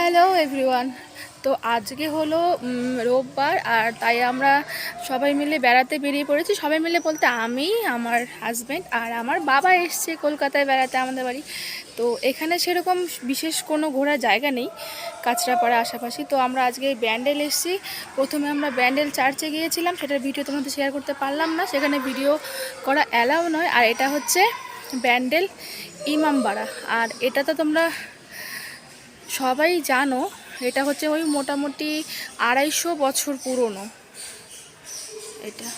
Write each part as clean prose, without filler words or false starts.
Hello everyone. তো আজকে হলো রোববার, আর তাই আমরা সবাই মিলে বেড়াতে বেরিয়ে পড়েছি। সবাই মিলে বলতে আমি, আমার হাজব্যান্ড আর আমার বাবা এসছে কলকাতায় বেড়াতে আমাদের বাড়ি। তো এখানে সেরকম বিশেষ কোনো ঘোরার জায়গা নেই কাঁচরাপাড়া আশেপাশে। তো আমরা আজকে ব্যান্ডেল এসেছি। প্রথমে আমরা ব্যান্ডেল চার্চে গিয়েছিলাম, সেটার ভিডিও তোমাদের শেয়ার করতে পারলাম না, সেখানে ভিডিও করা অ্যালাউ নয়। আর এটা হচ্ছে ব্যান্ডেল ইমামবাড়া, আর এটা তো তোমরা সবাই জানো, এটা হচ্ছে ওই মোটামুটি 250 বছর পুরনো। এটা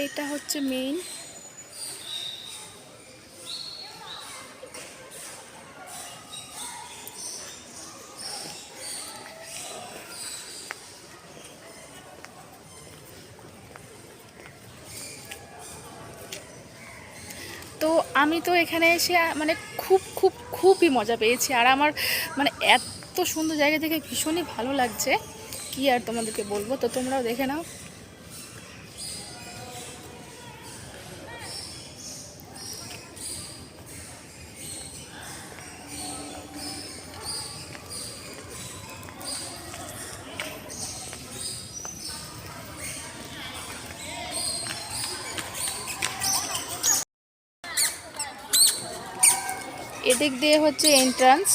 এটা হচ্ছে মেইন। তো আমি তো এখানে এসে মানে খুবই মজা পেয়েছি, আর আমার মানে এত সুন্দর জায়গা দেখে ভীষণই ভালো লাগছে, কি আর তোমাদেরকে বলবো। তো তোমরাও দেখে নাও। এদিক দিয়ে হচ্ছে এন্ট্রান্স।